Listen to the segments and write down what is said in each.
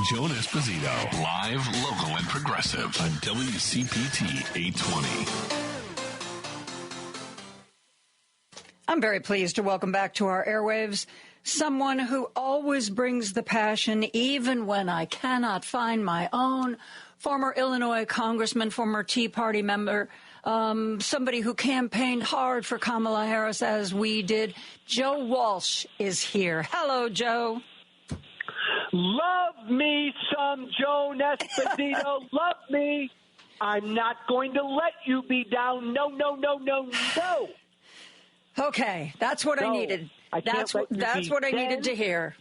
Joan Esposito, live, local, and progressive on WCPT 820. I'm very pleased to welcome back to our airwaves someone who always brings the passion, even when I cannot find my own. Former Illinois congressman, former Tea Party member, somebody who campaigned hard for Kamala Harris as we did. Joe Walsh is here. Hello, Joe. Love me some Joan Esposito. Love me. I'm not going to let you be down. No, no, no, no, no. Okay, that's what I needed. That's what I needed to hear.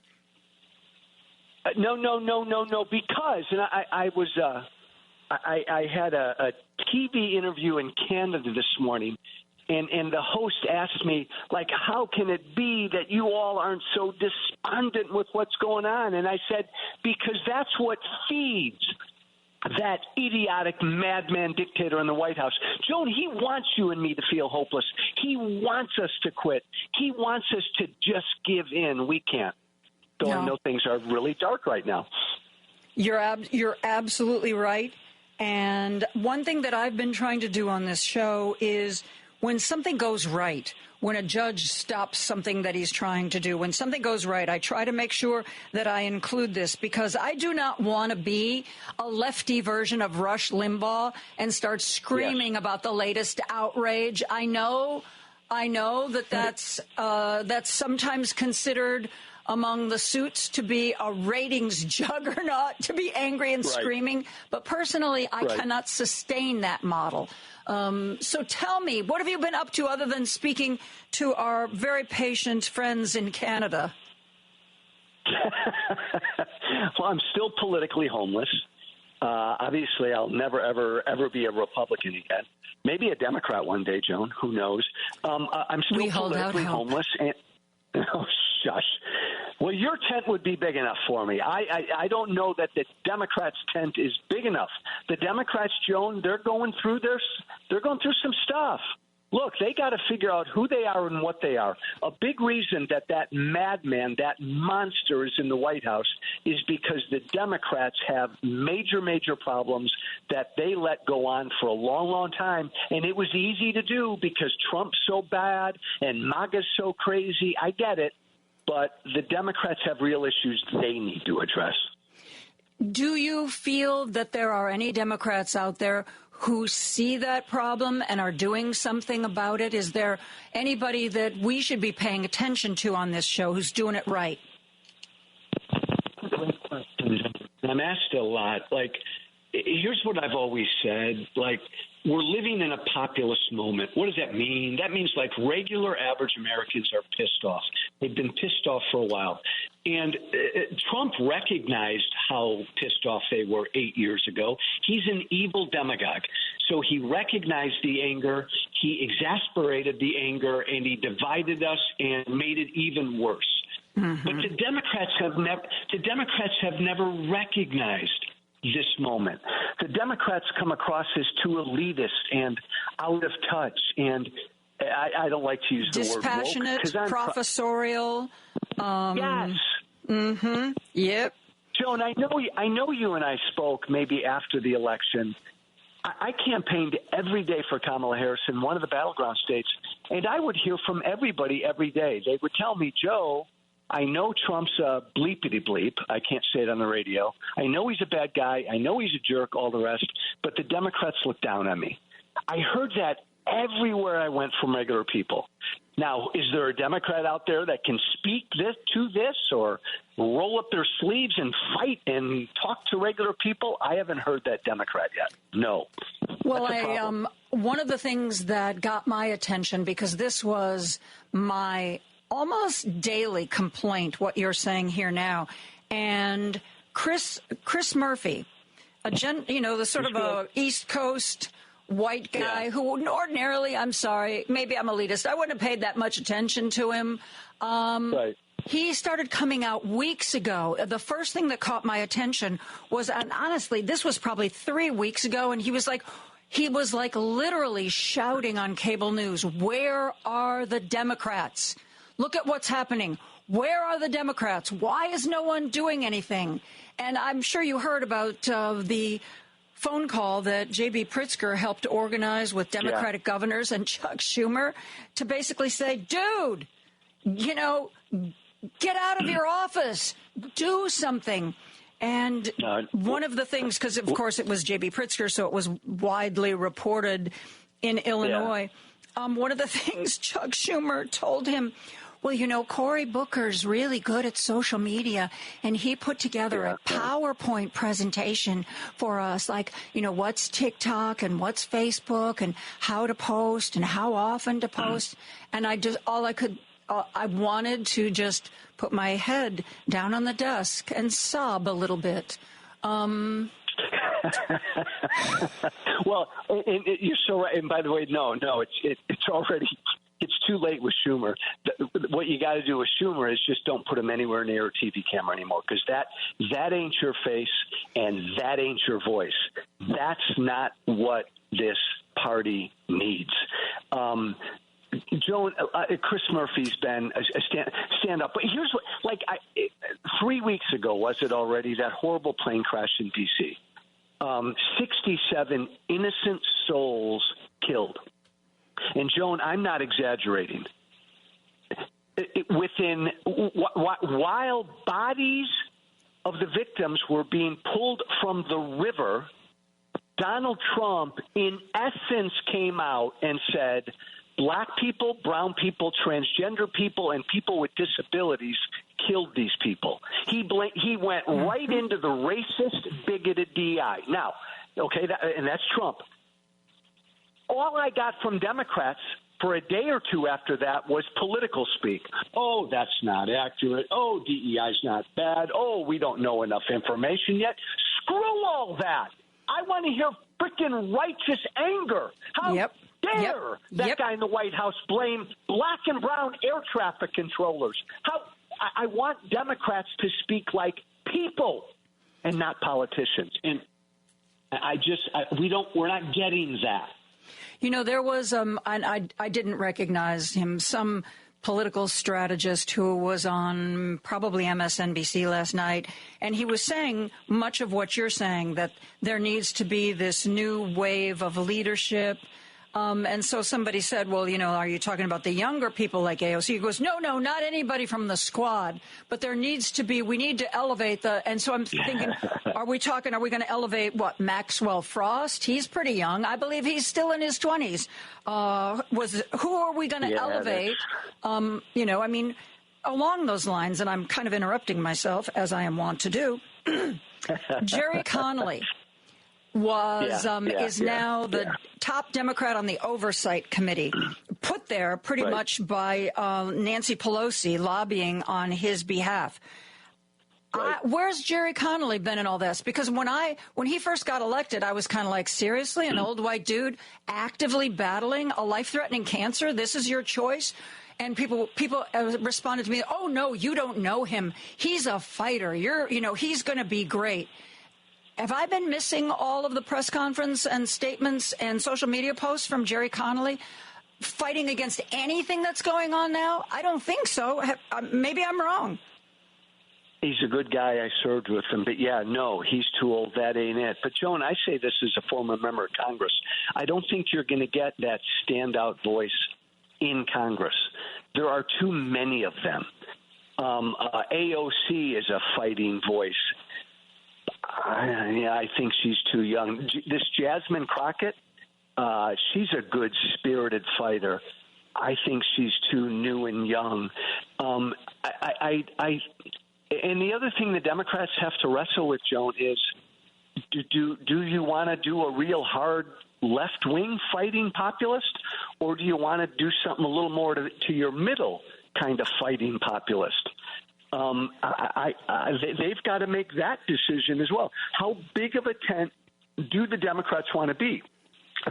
No. Because, and I had a TV interview in Canada this morning, and the host asked me, like, how can it be that you all aren't so despondent with what's going on? And I said, because that's what feeds that idiotic madman dictator in the White House. Joan, he wants you and me to feel hopeless. He wants us to quit. He wants us to just give in. We can't. Though I know things are really dark right now. You're absolutely right. And one thing that I've been trying to do on this show is when something goes right, when a judge stops something that he's trying to do, when something goes right, I try to make sure that I include this because I do not want to be a lefty version of Rush Limbaugh and start screaming about the latest outrage. I know that's sometimes considered among the suits to be a ratings juggernaut, to be angry and screaming. But personally, I cannot sustain that model. So tell me, what have you been up to other than speaking to our very patient friends in Canada? Well, I'm still politically homeless. Obviously, I'll never, ever be a Republican again. Maybe a Democrat one day, Joan. Who knows? I'm still politically homeless. And, oh, shush. Well, your tent would be big enough for me. I don't know that the Democrats' tent is big enough. The Democrats, Joan, they're going through some stuff. Look, they got to figure out who they are and what they are. A big reason that madman, that monster is in the White House is because the Democrats have major problems that they let go on for a long time. And it was easy to do because Trump's so bad and MAGA's so crazy. I get it. But the Democrats have real issues they need to address. Do you feel that there are any Democrats out there who see that problem and are doing something about it? Is there anybody that we should be paying attention to on this show who's doing it right? Great question. I'm asked a lot. Like, here's what I've always said. Like, we're living in a populist moment. What does that mean? That means, like, regular average Americans are pissed off. They've been pissed off for a while. And Trump recognized how pissed off they were 8 years ago. He's an evil demagogue. So he recognized the anger, he exasperated the anger, and he divided us and made it even worse. Mm-hmm. But the Democrats have never recognized this moment. The Democrats come across as too elitist and out of touch, and I don't like to use the word woke. Dispassionate, professorial. Yes. Mm-hmm. Yep. Joan, I know you and I spoke maybe after the election. I campaigned every day for Kamala Harris in one of the battleground states, and I would hear from everybody every day. They would tell me, Joe, I know Trump's a bleepity-bleep. I can't say it on the radio. I know he's a bad guy. I know he's a jerk, all the rest. But the Democrats look down on me. I heard that everywhere I went from regular people. Now, is there a Democrat out there that can speak to this or roll up their sleeves and fight and talk to regular people? I haven't heard that Democrat yet. No. Well, one of the things that got my attention, because this was my almost daily complaint, what you're saying here now, and Chris Murphy, the sort of a East Coast white guy who ordinarily, I'm sorry, maybe I'm elitist, I wouldn't have paid that much attention to him. Right. He started coming out weeks ago. The first thing that caught my attention was, and honestly, this was probably 3 weeks ago, and he was like literally shouting on cable news, where are the Democrats? Look at what's happening. Where are the Democrats? Why is no one doing anything? And I'm sure you heard about the phone call that J.B. Pritzker helped organize with Democratic governors and Chuck Schumer to basically say, dude, get out of your office, do something. And one of the things, because of course it was J.B. Pritzker, so it was widely reported in Illinois. One of the things Chuck Schumer told him, well, Cory Booker's really good at social media, and he put together a PowerPoint presentation for us, like, what's TikTok and what's Facebook and how to post and how often to post. And I wanted to just put my head down on the desk and sob a little bit. Well, you're so right. And by the way, no, it's already. It's too late with Schumer. What you got to do with Schumer is just don't put him anywhere near a TV camera anymore, because that ain't your face and that ain't your voice. That's not what this party needs. Joan, Chris Murphy's been a stand-up. But here's what, 3 weeks ago, was it already, that horrible plane crash in D.C.? 67 innocent souls killed. And, Joan, I'm not exaggerating. While bodies of the victims were being pulled from the river, Donald Trump, in essence, came out and said, black people, brown people, transgender people, and people with disabilities killed these people. He went right into the racist, bigoted DI. Now, okay, and that's Trump. All I got from Democrats for a day or two after that was political speak. Oh, that's not accurate. Oh, DEI's not bad. Oh, we don't know enough information yet. Screw all that. I want to hear freaking righteous anger. How dare that guy in the White House blame black and brown air traffic controllers? I want Democrats to speak like people and not politicians. And we're not getting that. There was, and I didn't recognize him, some political strategist who was on probably MSNBC last night, and he was saying much of what you're saying, that there needs to be this new wave of leadership. And so somebody said, well, are you talking about the younger people like AOC? He goes, no, not anybody from the squad, but we need to elevate and so I'm thinking, are we going to elevate Maxwell Frost? He's pretty young. I believe he's still in his 20s. Who are we going to elevate? Along those lines, and I'm kind of interrupting myself as I am wont to do. Jerry Connolly is now the top Democrat on the Oversight Committee, put there pretty much by Nancy Pelosi lobbying on his behalf. Where's Jerry Connolly been in all this? Because when he first got elected, I was kind of like, seriously, an old white dude actively battling a life-threatening cancer? This is your choice? And people responded to me, oh, no, you don't know him. He's a fighter. He's going to be great. Have I been missing all of the press conference and statements and social media posts from Jerry Connolly fighting against anything that's going on now? I don't think so. Maybe I'm wrong. He's a good guy. I served with him. But, no, he's too old. That ain't it. But, Joan, I say this as a former member of Congress. I don't think you're going to get that standout voice in Congress. There are too many of them. AOC is a fighting voice. I think she's too young. This Jasmine Crockett, she's a good spirited fighter. I think she's too new and young. And the other thing the Democrats have to wrestle with, Joan, is do you want to do a real hard left-wing fighting populist, or do you want to do something a little more to your middle kind of fighting populist? They've got to make that decision as well. How big of a tent do the Democrats want to be?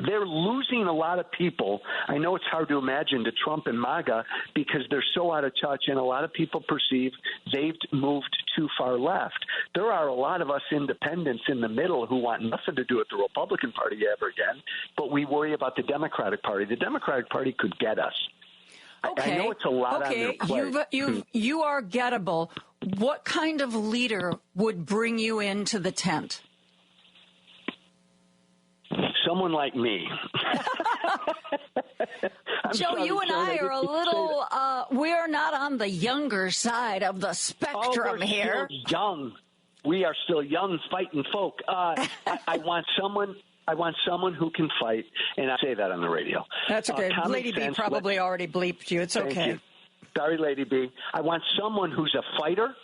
They're losing a lot of people. I know it's hard to imagine, to Trump and MAGA, because they're so out of touch, and a lot of people perceive they've moved too far left. There are a lot of us independents in the middle who want nothing to do with the Republican Party ever again, but we worry about the Democratic Party. The Democratic Party could get us. Okay. I know it's a lot on your plate. You are gettable. What kind of leader would bring you into the tent? Someone like me. Joe, you and I are a little, we're not on the younger side of the spectrum here. Still young. We are still young, fighting folk. I want someone who can fight, and I say that on the radio. That's okay. Lady B probably already bleeped you. It's okay. Thank you. Sorry, Lady B. I want someone who's a fighter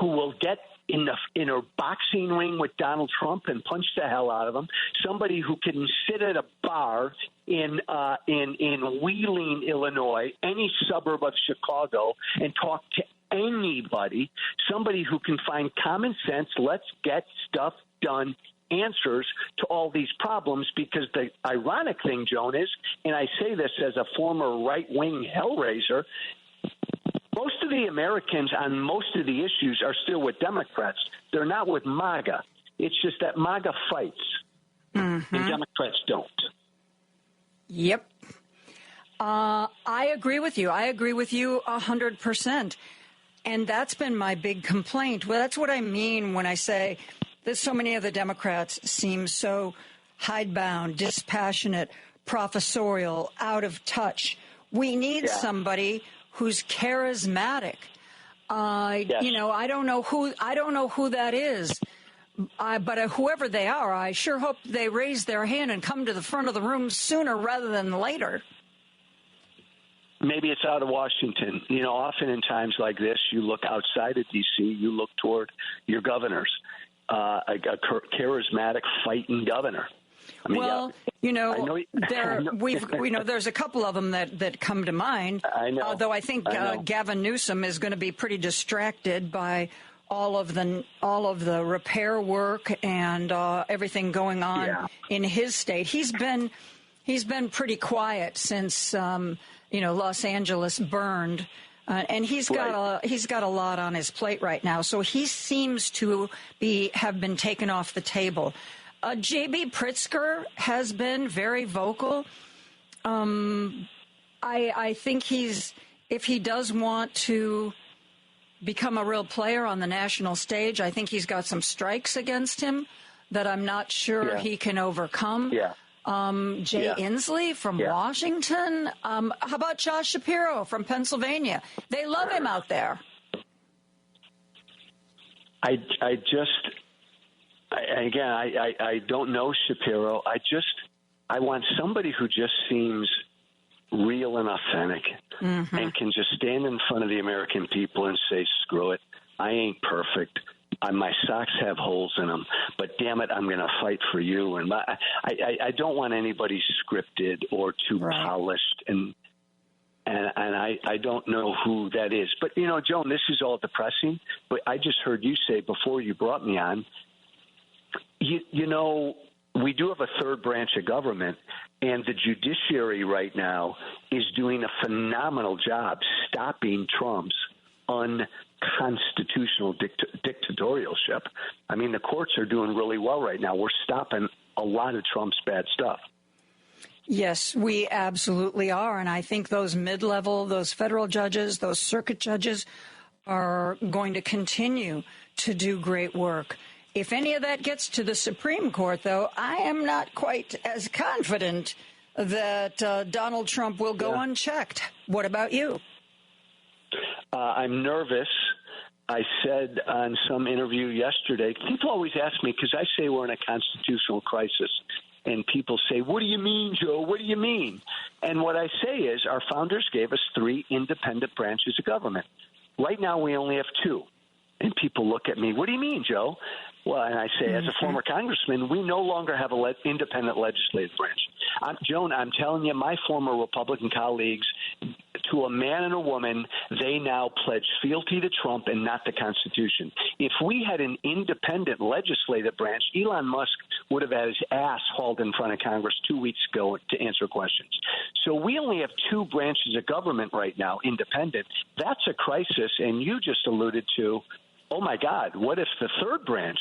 who will get in a boxing ring with Donald Trump and punch the hell out of him. Somebody who can sit at a bar in Wheeling, Illinois, any suburb of Chicago, and talk to anybody. Somebody who can find common sense. Let's get stuff done. Answers to all these problems, because the ironic thing, Joan, is, and I say this as a former right-wing hellraiser, most of the Americans on most of the issues are still with Democrats. They're not with MAGA. It's just that MAGA fights, and Democrats don't. Yep. I agree with you. I agree with you 100%. And that's been my big complaint. Well, that's what I mean when I say that so many of the Democrats seem so hidebound, dispassionate, professorial, out of touch. We need somebody who's charismatic. You know, I don't know who that is. But whoever they are, I sure hope they raise their hand and come to the front of the room sooner rather than later. Maybe it's out of Washington. You know, often in times like this, you look outside of D.C., you look toward your governors, a charismatic, fighting governor. I mean, well, there's a couple of them that come to mind. I know. Although I think Gavin Newsom is going to be pretty distracted by all of the repair work and everything going on in his state. He's been pretty quiet since Los Angeles burned, and he's got a lot on his plate right now. So he seems to have been taken off the table. J.B. Pritzker has been very vocal. I think if he does want to become a real player on the national stage, I think he's got some strikes against him that I'm not sure he can overcome. Yeah. Jay Inslee from Washington. How about Josh Shapiro from Pennsylvania? They love him out there. I don't know Shapiro. I want somebody who just seems real and authentic and can just stand in front of the American people and say, screw it, I ain't perfect. My socks have holes in them, but damn it, I'm going to fight for you. And I don't want anybody scripted or too polished, and I don't know who that is. But, Joan, this is all depressing, but I just heard you say before you brought me on, we do have a third branch of government, and the judiciary right now is doing a phenomenal job stopping Trump's unconstitutional dictatorialship. I mean, the courts are doing really well right now. We're stopping a lot of Trump's bad stuff. Yes, we absolutely are. And I think those mid-level, those federal judges, those circuit judges are going to continue to do great work. If any of that gets to the Supreme Court, though, I am not quite as confident that Donald Trump will go unchecked. What about you? I'm nervous. I said on some interview yesterday, people always ask me, because I say we're in a constitutional crisis, and people say, what do you mean, Joe? What do you mean? And what I say is our founders gave us 3 independent branches of government. Right now we only have 2. And people look at me, what do you mean, Joe? Well, and I say, as a former congressman, we no longer have an independent legislative branch. Joan, I'm telling you, my former Republican colleagues, to a man and a woman, they now pledge fealty to Trump and not the Constitution. If we had an independent legislative branch, Elon Musk would have had his ass hauled in front of Congress 2 weeks ago to answer questions. So we only have 2 branches of government right now, independent. That's a crisis, and you just alluded to, oh, my God, what if the third branch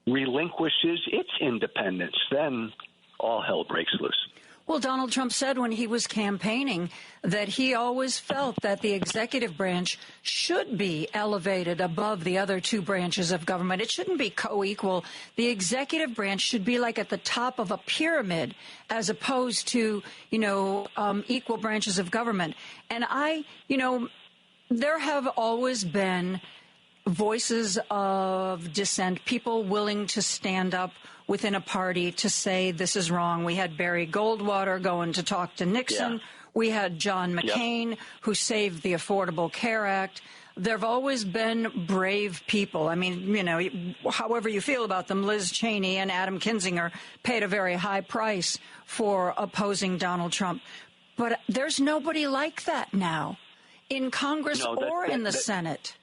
relinquishes its independence? Then all hell breaks loose. Well, Donald Trump said when he was campaigning that he always felt that the executive branch should be elevated above the other two branches of government. It shouldn't be co-equal. The executive branch should be like at the top of a pyramid as opposed to, equal branches of government. And there have always been voices of dissent, people willing to stand up within a party to say this is wrong. We had Barry Goldwater going to talk to Nixon. Yeah. We had John McCain, who saved the Affordable Care Act. There have always been brave people. I mean, however you feel about them, Liz Cheney and Adam Kinzinger paid a very high price for opposing Donald Trump. But there's nobody like that now in Congress or in the Senate.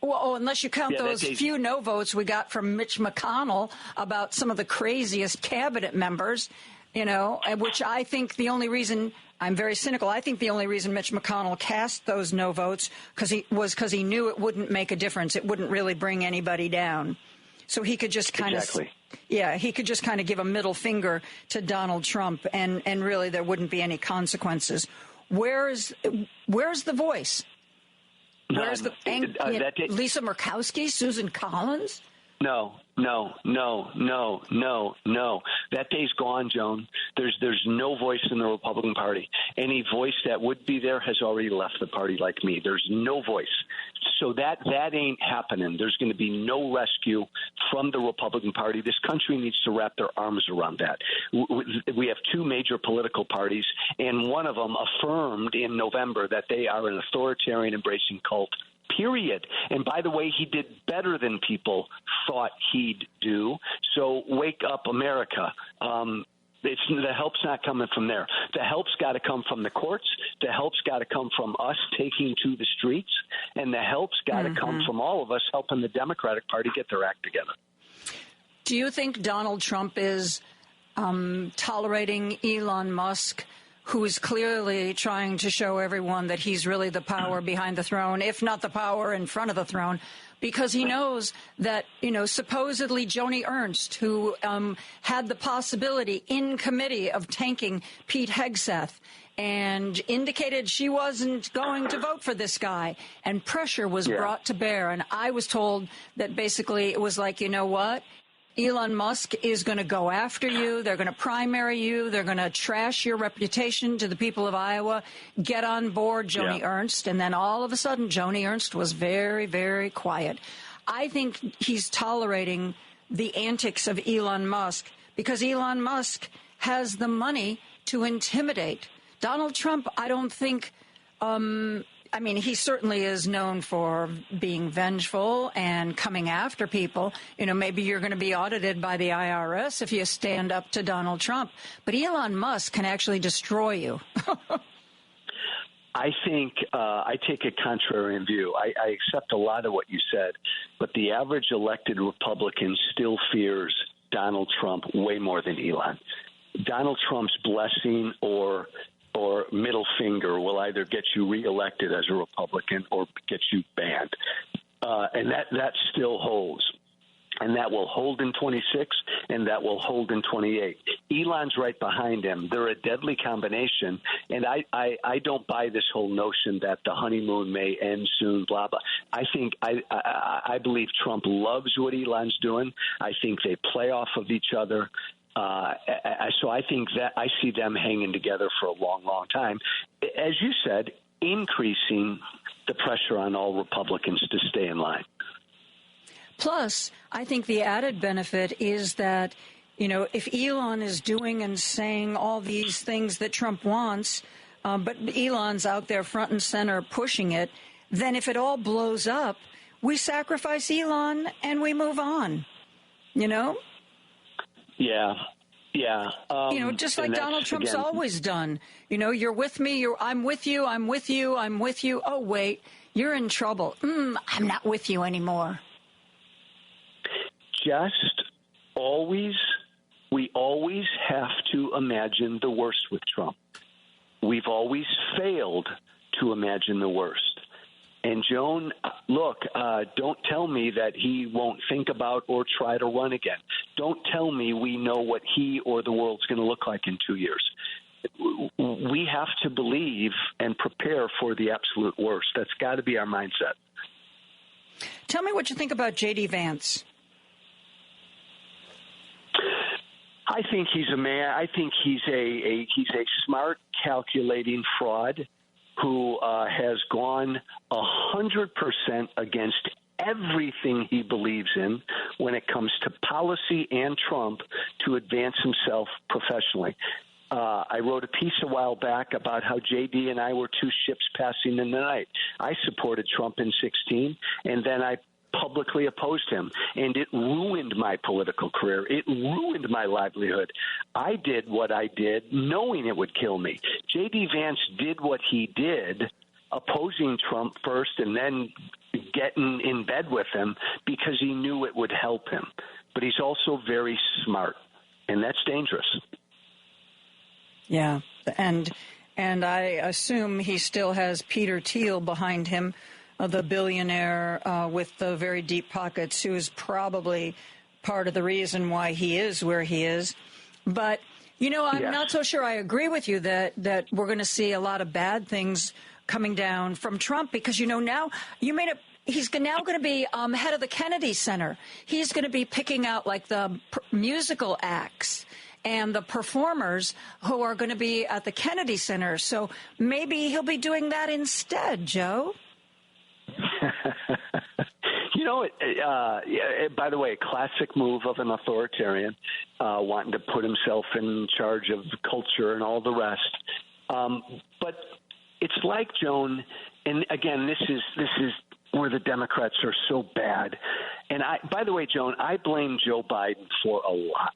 Well, unless you count those few no votes we got from Mitch McConnell about some of the craziest cabinet members, which I think the only reason, I'm very cynical, I think the only reason Mitch McConnell cast those no votes because he knew it wouldn't make a difference. It wouldn't really bring anybody down. So he could just kind of give a middle finger to Donald Trump and really there wouldn't be any consequences. Where's the voice? Where's Lisa Murkowski, Susan Collins? No. That day's gone, Joan. There's no voice in the Republican Party. Any voice that would be there has already left the party like me. There's no voice. So that ain't happening. There's going to be no rescue from the Republican Party. This country needs to wrap their arms around that. We have two major political parties, and one of them affirmed in November that they are an authoritarian-embracing cult. Period. And by the way, he did better than people thought he'd do. So wake up, America. The help's not coming from there. The help's got to come from the courts. The help's got to come from us taking to the streets. And the help's got to come from all of us helping the Democratic Party get their act together. Do you think Donald Trump is tolerating Elon Musk, who is clearly trying to show everyone that he's really the power behind the throne, if not the power in front of the throne, because he knows that, supposedly Joni Ernst, who had the possibility in committee of tanking Pete Hegseth and indicated she wasn't going to vote for this guy, and pressure was brought to bear. And I was told that basically it was like, you know what? Elon Musk is going to go after you. They're going to primary you. They're going to trash your reputation to the people of Iowa. Get on board, Joni Ernst. And then all of a sudden, Joni Ernst was very, very quiet. I think he's tolerating the antics of Elon Musk because Elon Musk has the money to intimidate. Donald Trump, I don't think... he certainly is known for being vengeful and coming after people. Maybe you're going to be audited by the IRS if you stand up to Donald Trump. But Elon Musk can actually destroy you. I think I take a contrarian view. I accept a lot of what you said, but the average elected Republican still fears Donald Trump way more than Elon. Donald Trump's blessing or middle finger will either get you reelected as a Republican or get you banned. And that still holds. And that will hold in 26, and that will hold in 28. Elon's right behind him. They're a deadly combination. And I don't buy this whole notion that the honeymoon may end soon, blah, blah. I believe Trump loves what Elon's doing. I think they play off of each other. So I think that I see them hanging together for a long, long time. As you said, increasing the pressure on all Republicans to stay in line. Plus, I think the added benefit is that, if Elon is doing and saying all these things that Trump wants, but Elon's out there front and center pushing it, then if it all blows up, we sacrifice Elon and we move on, Yeah. Just like Donald Trump's always done. You're with me. I'm with you. I'm with you. I'm with you. Oh, wait, you're in trouble. I'm not with you anymore. We always have to imagine the worst with Trump. We've always failed to imagine the worst. And Joan, look, don't tell me that he won't think about or try to run again. Don't tell me we know what he or the world's going to look like in 2 years. we have to believe and prepare for the absolute worst. That's got to be our mindset. Tell me what you think about J.D. Vance. I think he's a man. I think he's a smart, calculating fraud who has gone 100% against everything he believes in when it comes to policy and Trump to advance himself professionally. I wrote a piece a while back about how J.D. and I were two ships passing in the night. I supported Trump in 2016, and then I publicly opposed him, and it ruined my political career. It ruined my livelihood. I did what I did knowing it would kill me. J.D. Vance did what he did, opposing Trump first and then getting in bed with him because he knew it would help him. But he's also very smart, and that's dangerous. Yeah, and I assume he still has Peter Thiel behind him, the billionaire with the very deep pockets, who is probably part of the reason why he is where he is. But, I'm not so sure I agree with you that we're going to see a lot of bad things coming down from Trump because, now you made it. He's now going to be head of the Kennedy Center. He's going to be picking out like the musical acts and the performers who are going to be at the Kennedy Center. So maybe he'll be doing that instead, Joe. By the way, classic move of an authoritarian, wanting to put himself in charge of culture and all the rest. But it's like, Joan, and again, this is where the Democrats are so bad. And by the way, Joan, I blame Joe Biden for a lot.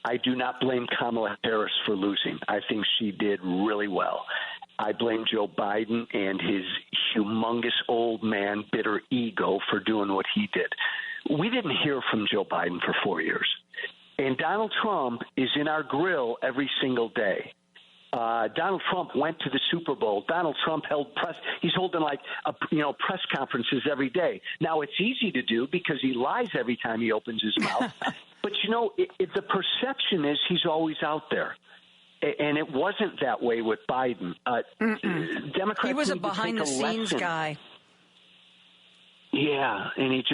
I do not blame Kamala Harris for losing. I think she did really well. I blame Joe Biden and his humongous old man, bitter ego for doing what he did. We didn't hear from Joe Biden for 4 years. And Donald Trump is in our grill every single day. Donald Trump went to the Super Bowl. Donald Trump he's holding press conferences every day. Now, it's easy to do because he lies every time he opens his mouth. But, the perception is he's always out there. And it wasn't that way with Biden. Democrats, he was a behind-the-scenes guy. Yeah,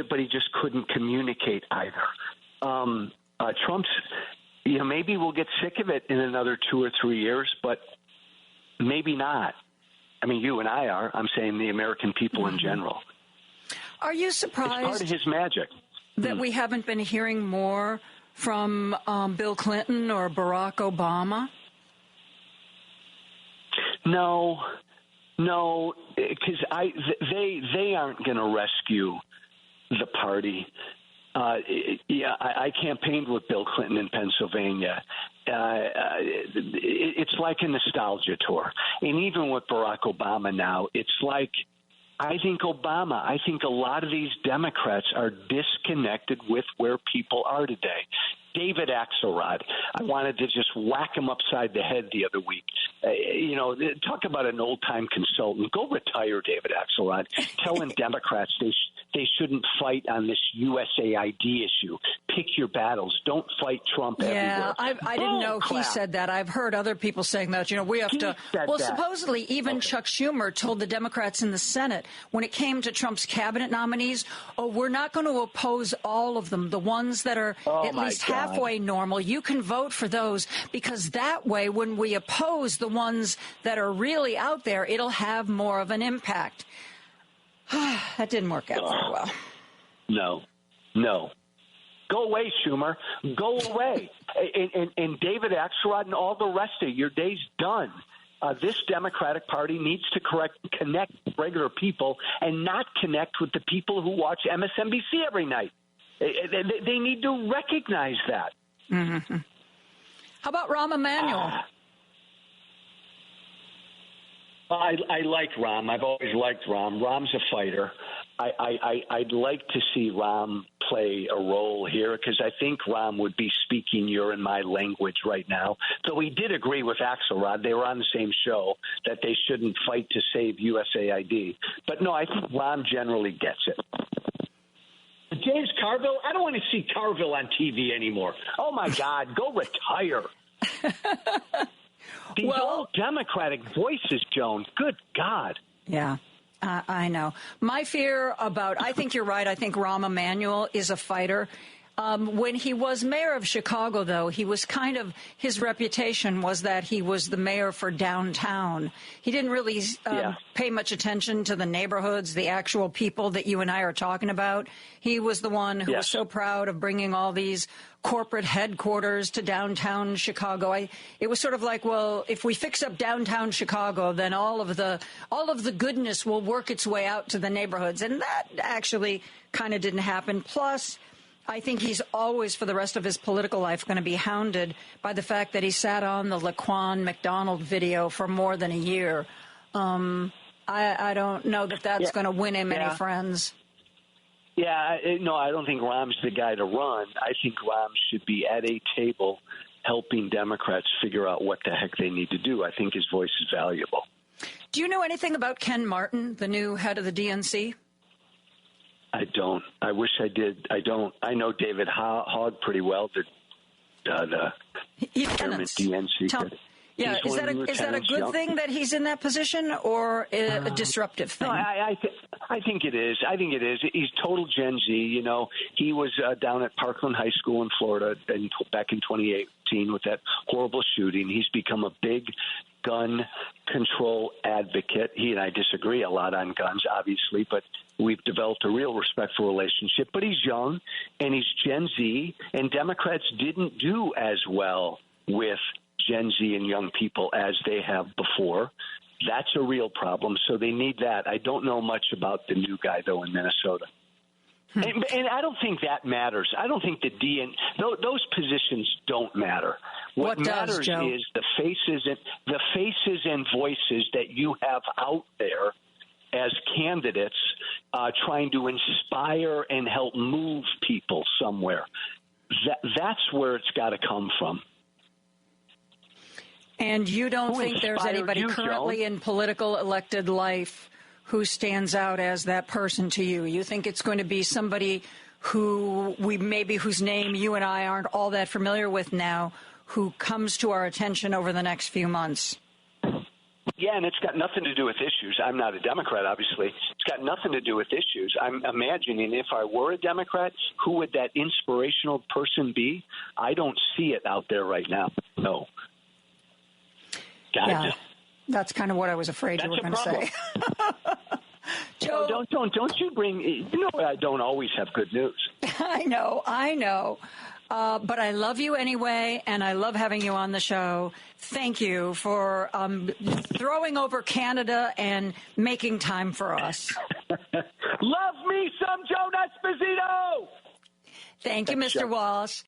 but he just couldn't communicate either. Trump's, maybe we'll get sick of it in another 2 or 3 years, but maybe not. I mean, you and I are. I'm saying the American people in general. Are you surprised? It's part of his magic. That we haven't been hearing more from Bill Clinton or Barack Obama? No, because they aren't going to rescue the party. I campaigned with Bill Clinton in Pennsylvania. It's like a nostalgia tour. And even with Barack Obama now, it's like I think a lot of these Democrats are disconnected with where people are today. David Axelrod, I wanted to just whack him upside the head the other week. Talk about an old-time consultant. Go retire, David Axelrod. Telling Democrats they shouldn't fight on this USAID issue. Pick your battles. Don't fight Trump everywhere. Yeah, I didn't know he said that. I've heard other people saying that. We have to. Well, supposedly even Chuck Schumer told the Democrats in the Senate when it came to Trump's cabinet nominees, we're not going to oppose all of them. The ones that are at least halfway normal, you can vote for those because that way when we oppose the ones that are really out there, it'll have more of an impact. That didn't work out very well. No. Go away, Schumer. Go away. And David Axelrod and all the rest of your day's done. This Democratic Party needs to connect regular people and not connect with the people who watch MSNBC every night. They need to recognize that. Mm-hmm. How about Rahm Emanuel? I like Rahm. I've always liked Rahm. Rahm's a fighter. I'd like to see Rahm play a role here because I think Rahm would be speaking your and my language right now. So he did agree with Axelrod. They were on the same show that they shouldn't fight to save USAID. But no, I think Rahm generally gets it. James Carville, I don't want to see Carville on TV anymore. Oh, my God, go retire. These old Democratic voices, Joan, good God. Yeah. I know. My fear I think you're right. I think Rahm Emanuel is a fighter. When he was mayor of Chicago, though, his reputation was that he was the mayor for downtown. He didn't really pay much attention to the neighborhoods, the actual people that you and I are talking about. He was the one who was so proud of bringing all these corporate headquarters to downtown Chicago. It was sort of like, well, if we fix up downtown Chicago, then all of the goodness will work its way out to the neighborhoods. And that actually kind of didn't happen. Plus, I think he's always, for the rest of his political life, going to be hounded by the fact that he sat on the Laquan McDonald video for more than a year. I don't know that that's going to win him any friends. Yeah, no, I don't think Rahm's the guy to run. I think Rahm should be at a table helping Democrats figure out what the heck they need to do. I think his voice is valuable. Do you know anything about Ken Martin, the new head of the DNC? I don't. I wish I did. I don't. I know David Hogg pretty well, the chairman of DNC. Yeah, is that a good thing that he's in that position, or a disruptive thing? No, I think it is. I think it is. He's total Gen Z. You know, he was down at Parkland High School in Florida back in 2018 with that horrible shooting. He's become a big gun control advocate. He and I disagree a lot on guns, obviously, but we've developed a real respectful relationship. But he's young, and he's Gen Z, and Democrats didn't do as well with Gen Z and young people as they have before. That's a real problem, so they need that. I don't know much about the new guy, though, in Minnesota. And I don't think that matters. I don't think those positions don't matter. What matters is the faces and voices that you have out there as candidates trying to inspire and help move people somewhere. That's where it's got to come from. And you don't think there's anybody currently in political elected life who stands out as that person to you? You think it's going to be somebody whose name you and I aren't all that familiar with now, who comes to our attention over the next few months? Yeah, and it's got nothing to do with issues. I'm not a Democrat, obviously. It's got nothing to do with issues. I'm imagining if I were a Democrat, who would that inspirational person be? I don't see it out there right now. No. Yeah, that's kind of what I was afraid you were going to say. Joe, don't you bring? You know, I don't always have good news. I know. But I love you anyway, and I love having you on the show. Thank you for throwing over Canada and making time for us. Love me some Joan Esposito. Thank you, Mr. Walsh.